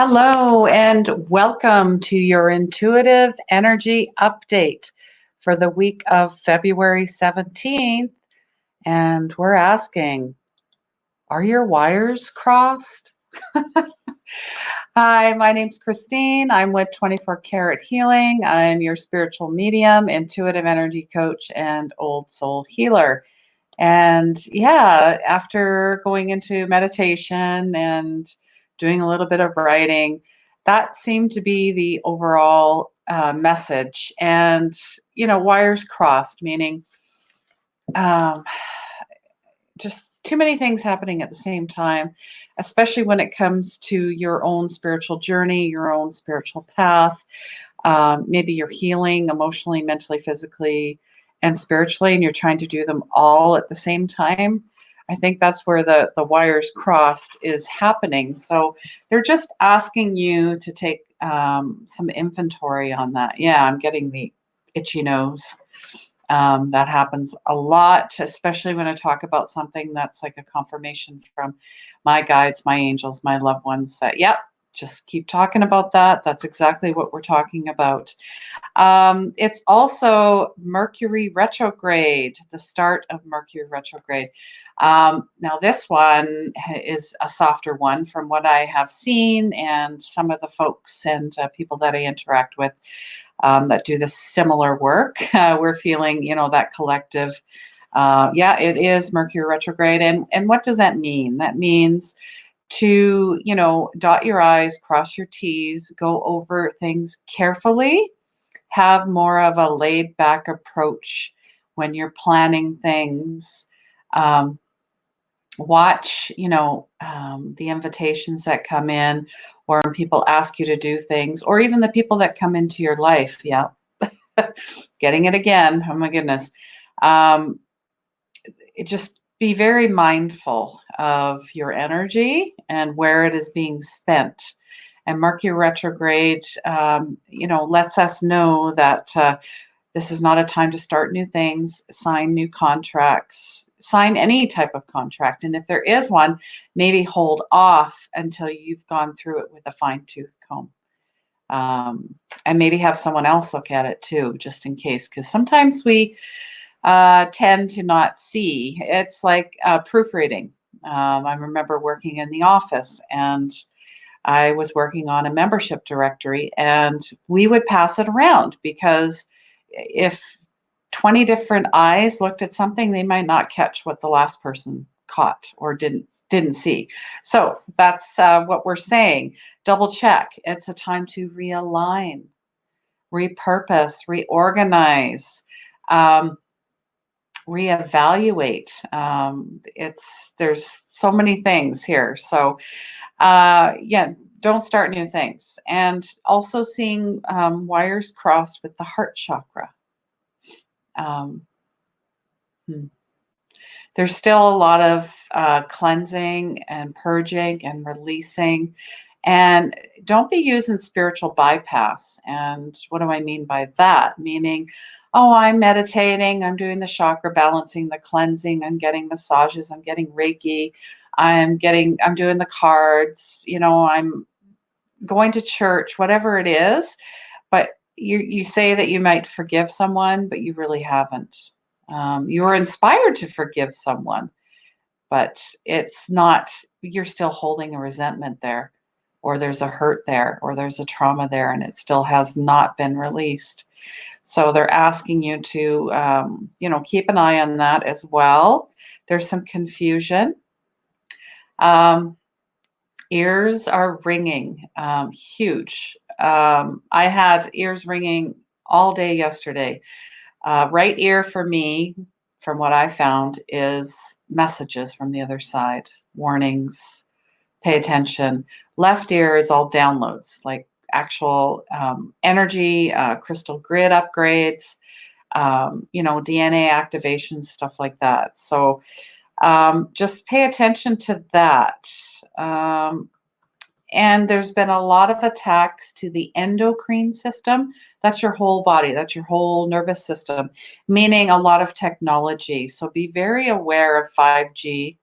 Hello and welcome to your intuitive energy update for the week of February 17th. And we're asking, are your wires crossed? Hi, my name's Christine. I'm with 24 Karat Healing. I'm your spiritual medium, intuitive energy coach, and old soul healer. And yeah, after going into meditation and doing a little bit of writing, that seemed to be the overall message. And, wires crossed, meaning um, just too many things happening at the same time, especially when it comes to your own spiritual journey, your own spiritual path. Maybe you're healing emotionally, mentally, physically, and spiritually, and you're trying to do them all at the same time. I think that's where the wires crossed is happening. So they're just asking you to take some inventory on that. Yeah, I'm getting the itchy nose. That happens a lot, especially when I talk about something that's like a confirmation from my guides, my angels, my loved ones that, yep, just keep talking about that. That's exactly what we're talking about. It's also Mercury Retrograde, the start of Mercury Retrograde. Now, this one is a softer one from what I have seen, and some of the folks and people that I interact with that do this similar work. We're feeling, that collective. Yeah, it is Mercury Retrograde. And what does that mean? That means to, dot your I's, cross your T's, go over things carefully, have more of a laid back approach when you're planning things. Watch, the invitations that come in, or when people ask you to do things, or even the people that come into your life. Yeah, getting it again. Oh my goodness. Just be very mindful of your energy and where it is being spent. And Mercury retrograde, lets us know that this is not a time to start new things, sign new contracts, sign any type of contract. And if there is one, maybe hold off until you've gone through it with a fine-tooth comb. And maybe have someone else look at it too, just in case, because sometimes we tend to not see. It's like proofreading. I remember working in the office, and I was working on a membership directory, and we would pass it around because if 20 different eyes looked at something, they might not catch what the last person caught or didn't see. So that's what we're saying. Double check. It's a time to realign, repurpose, reorganize, reevaluate. There's so many things here. So yeah, don't start new things. And also seeing wires crossed with the heart chakra. Um, hmm. There's still a lot of cleansing and purging and releasing. And don't be using spiritual bypass. And what do I mean by that? Meaning, oh, I'm meditating, I'm doing the chakra balancing, the cleansing, I'm getting massages, I'm getting Reiki, I'm doing the cards, I'm going to church, whatever it is. But you say that you might forgive someone, but you really haven't. You are inspired to forgive someone, but it's not, you're still holding a resentment there, or there's a hurt there, or there's a trauma there, and it still has not been released. So they're asking you to, keep an eye on that as well. There's some confusion. Ears are ringing, huge. I had ears ringing all day yesterday. Right ear for me, from what I found, is messages from the other side, warnings, pay attention. Left ear is all downloads, like actual energy, crystal grid upgrades, DNA activations, stuff like that. So just pay attention to that. And there's been a lot of attacks to the endocrine system. That's your whole body, that's your whole nervous system, meaning a lot of technology. So be very aware of 5G,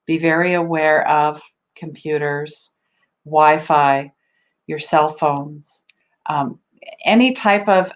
be very aware of computers, Wi-Fi. your cell phones, um, any type of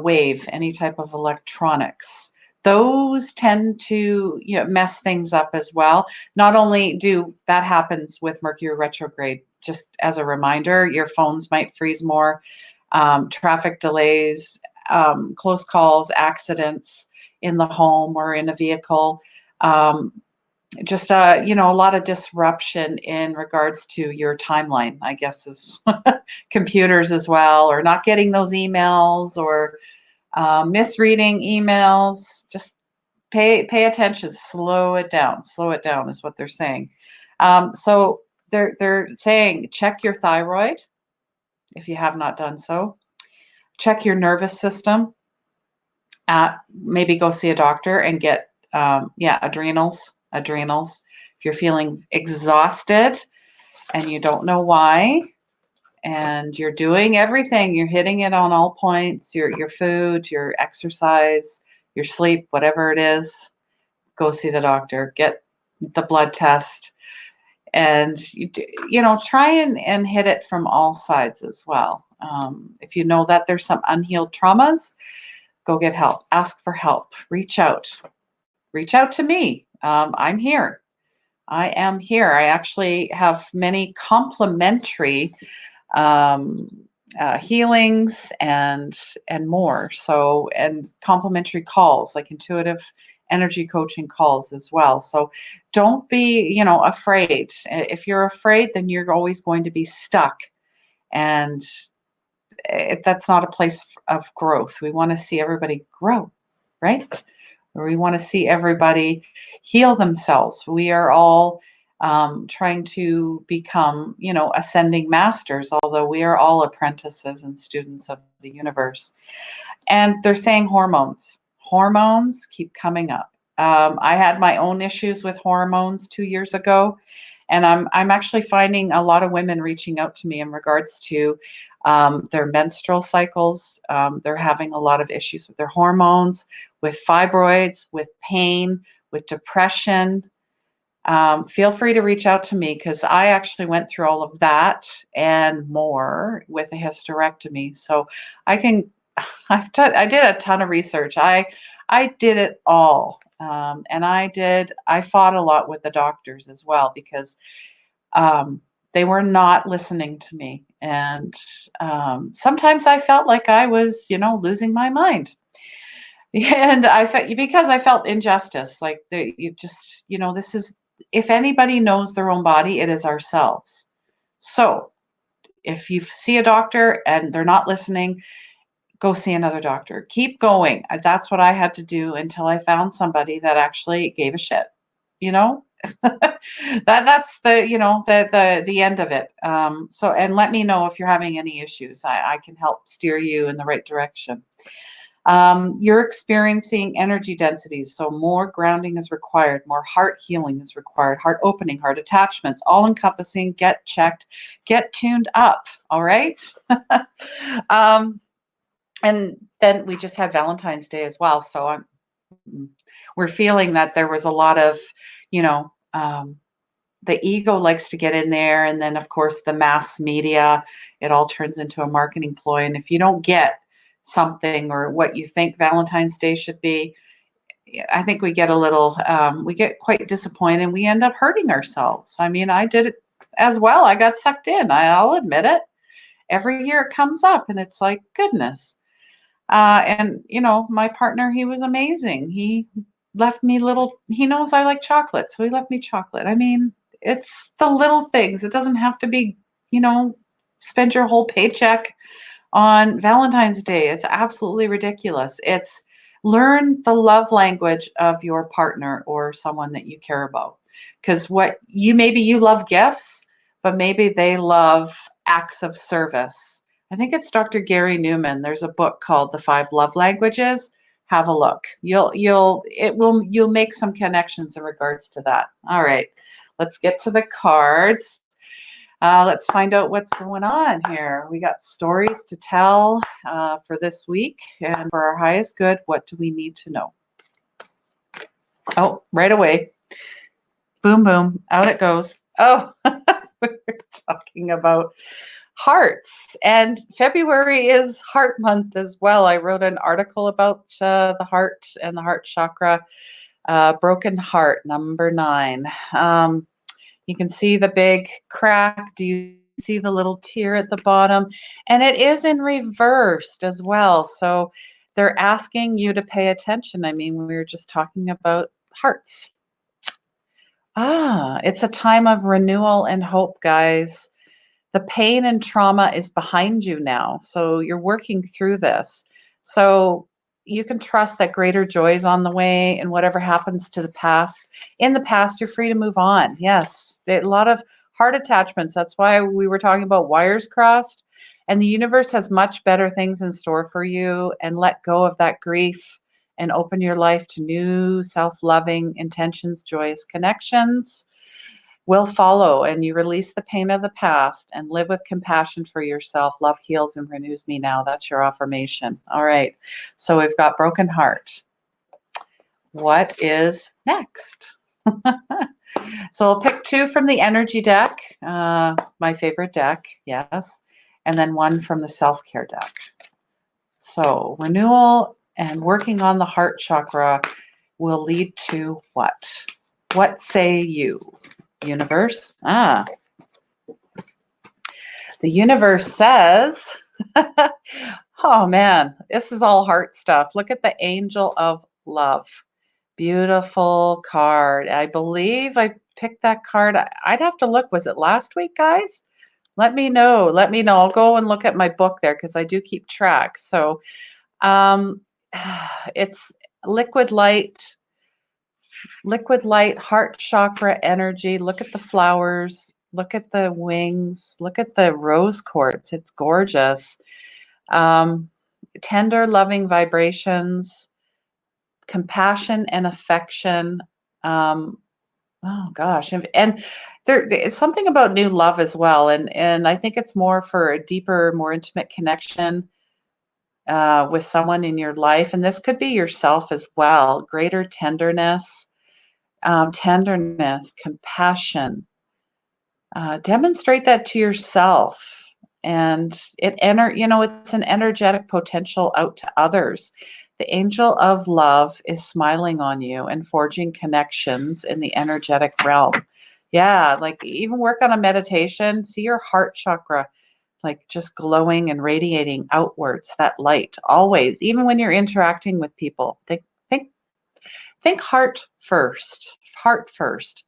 wave, any type of electronics. Those tend to mess things up as well. Not only do that happens with Mercury retrograde, just as a reminder, your phones might freeze more, traffic delays, close calls, accidents in the home or in a vehicle. Just a lot of disruption in regards to your timeline, I guess, is computers as well, or not getting those emails, or misreading emails. Just pay attention, slow it down is what they're saying. So they're saying check your thyroid if you have not done so, check your nervous system, maybe go see a doctor and get adrenals. If you're feeling exhausted and you don't know why, and you're doing everything, you're hitting it on all points, your food, your exercise, your sleep, whatever it is, go see the doctor, get the blood test, and try and hit it from all sides as well. If you know that there's some unhealed traumas, go get help, ask for help, reach out to me. I'm here. I am here. I actually have many complementary healings and more. So, and complementary calls, like intuitive energy coaching calls as well. So don't be, afraid. If you're afraid, then you're always going to be stuck. And that's not a place of growth. We want to see everybody grow, right? Or we want to see everybody heal themselves. We are all trying to become, ascending masters, although we are all apprentices and students of the universe. And they're saying hormones. Hormones keep coming up. I had my own issues with hormones 2 years ago, and I'm actually finding a lot of women reaching out to me in regards to their menstrual cycles. They're having a lot of issues with their hormones, with fibroids, with pain, with depression. Feel free to reach out to me, because I actually went through all of that and more with a hysterectomy. So I did a ton of research. I did it all. And I fought a lot with the doctors as well, because they were not listening to me. And sometimes I felt like I was, losing my mind. And because I felt injustice, like you just, this is, if anybody knows their own body, it is ourselves. So if you see a doctor and they're not listening, go see another doctor. Keep going. That's what I had to do until I found somebody that actually gave a shit. That's the end of it. So, and let me know if you're having any issues. I can help steer you in the right direction. You're experiencing energy densities, so more grounding is required, more heart healing is required, heart opening, heart attachments, all encompassing. Get checked, get tuned up. All right. And then we just had Valentine's Day as well. So we're feeling that there was a lot of, the ego likes to get in there. And then, of course, the mass media, it all turns into a marketing ploy. And if you don't get something or what you think Valentine's Day should be, I think we get we get quite disappointed, and we end up hurting ourselves. I mean, I did it as well. I got sucked in. I'll admit it. Every year it comes up, and it's like, goodness. And, my partner, he was amazing. He left me he knows I like chocolate, so he left me chocolate. I mean, it's the little things. It doesn't have to be, spend your whole paycheck on Valentine's Day. It's absolutely ridiculous. It's learn the love language of your partner or someone that you care about. Because maybe you love gifts, but maybe they love acts of service. I think it's Dr. Gary Newman. There's a book called The 5 Love Languages. Have a look. You'll make some connections in regards to that. All right, let's get to the cards. Let's find out what's going on here. We got stories to tell for this week, and for our highest good, what do we need to know? Oh, right away. Boom, boom, out it goes. Oh, we're talking about hearts. And February is heart month as well. I wrote an article about the heart and the heart chakra, broken heart, number 9. You can see the big crack. Do you see the little tear at the bottom? And it is in reversed as well. So they're asking you to pay attention. I mean, we were just talking about hearts. It's a time of renewal and hope, guys. The pain and trauma is behind you now. So you're working through this. So you can trust that greater joy is on the way, and whatever happens to the past, in the past, you're free to move on. Yes, a lot of heart attachments. That's why we were talking about wires crossed. And the universe has much better things in store for you, and let go of that grief and open your life to new self-loving intentions, joyous connections will follow, and you release the pain of the past and live with compassion for yourself. Love heals and renews me now. That's your affirmation. All right. So we've got broken heart. What is next? So I'll pick 2 from the energy deck, my favorite deck, yes, and then 1 from the self-care deck. So renewal and working on the heart chakra will lead to what? What say you, universe? The universe says, oh man, this is all heart stuff. Look at the angel of love. Beautiful card. I believe I picked that card. I'd have to look. Was it last week, guys? Let me know. Let me know. I'll go and look at my book there because I do keep track. So um, it's liquid light, heart chakra energy. Look at the flowers. Look at the wings. Look at the rose quartz. It's gorgeous. Tender, loving vibrations, compassion and affection. Oh gosh, and there it's something about new love as well, and I think it's more for a deeper, more intimate connection with someone in your life, and this could be yourself as well. Greater tenderness, compassion. Demonstrate that to yourself, and it's an energetic potential out to others. The angel of love is smiling on you and forging connections in the energetic realm. Yeah, like even work on a meditation, see your heart chakra like just glowing and radiating outwards, that light always, even when you're interacting with people. Think think heart first.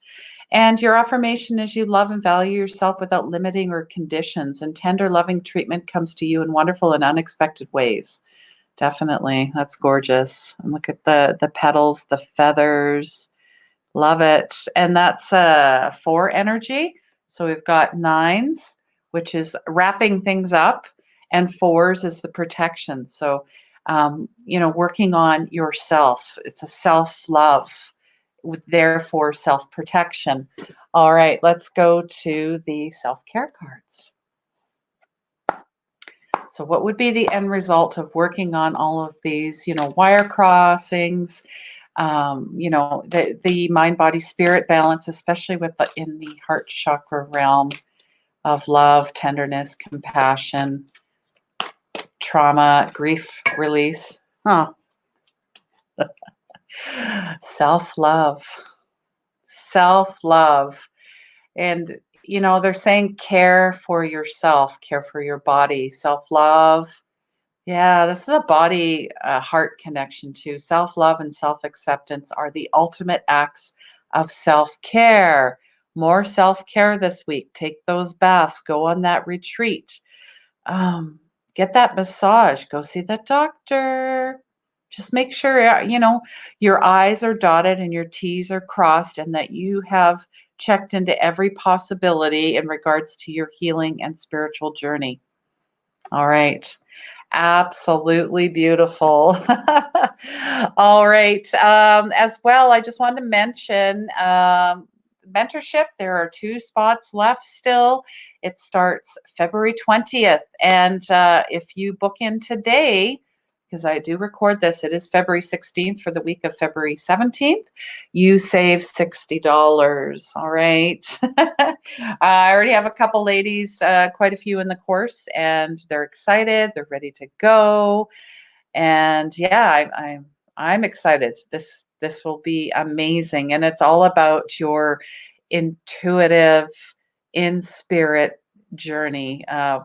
And your affirmation is you love and value yourself without limiting or conditions, and tender, loving treatment comes to you in wonderful and unexpected ways. Definitely. That's gorgeous. And look at the petals, the feathers. Love it. And that's 4 energy. So we've got 9s, which is wrapping things up, and 4s is the protection. So, working on yourself. It's a self-love, with therefore self-protection. All right, let's go to the self-care cards. So what would be the end result of working on all of these, wire crossings, the mind, body, spirit balance, especially in the heart chakra realm of love, tenderness, compassion, trauma, grief release. Self-love. Self-love. And, they're saying care for yourself, care for your body, self-love. Yeah, this is a body heart connection too. Self-love and self-acceptance are the ultimate acts of self-care. More self-care this week. Take those baths, go on that retreat. Get that massage, go see the doctor. Just make sure, your I's are dotted and your T's are crossed, and that you have checked into every possibility in regards to your healing and spiritual journey. All right. Absolutely beautiful. All right. As well, I just wanted to mention mentorship. There are 2 spots left still. It starts February 20th. And if you book in today, because I do record this, it is February 16th for the week of February 17th, you save $60. All right. I already have a couple ladies, quite a few in the course, and they're excited. They're ready to go. And yeah, I'm excited. This will be amazing, and it's all about your intuitive, in spirit journey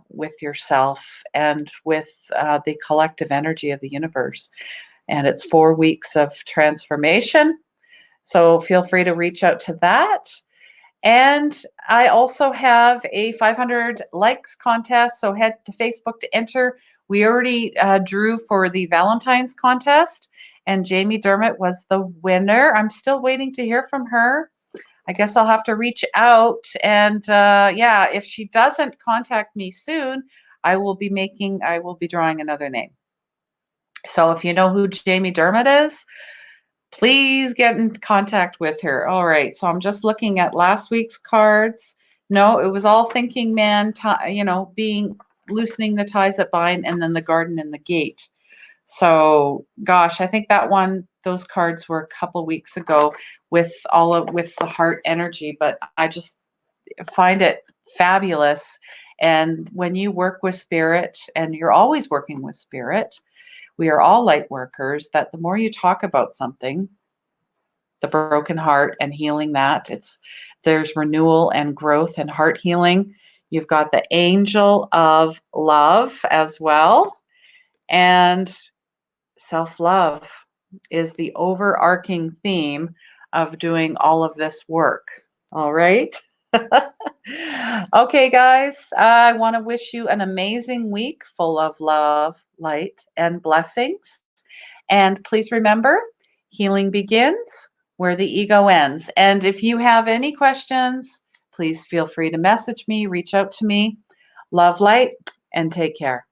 with yourself and with the collective energy of the universe. And it's 4 weeks of transformation. So feel free to reach out to that. And I also have a 500 likes contest. So head to Facebook to enter. We already drew for the Valentines contest, and Jamie Dermott was the winner. I'm still waiting to hear from her. I guess I'll have to reach out. And yeah, if she doesn't contact me soon, I will be drawing another name. So if you know who Jamie Dermott is, please get in contact with her. All right. So I'm just looking at last week's cards. No, it was all thinking man, being loosening the ties that bind, and then the garden and the gate. So gosh, I think those cards were a couple weeks ago with the heart energy, but I just find it fabulous. And when you work with spirit, and you're always working with spirit, we are all light workers, that the more you talk about something, the broken heart and healing that, there's renewal and growth and heart healing. You've got the angel of love as well. And self-love is the overarching theme of doing all of this work. All right. Okay, guys, I want to wish you an amazing week full of love, light, and blessings. And please remember, healing begins where the ego ends. And if you have any questions, please feel free to message me, reach out to me. Love, light, and take care.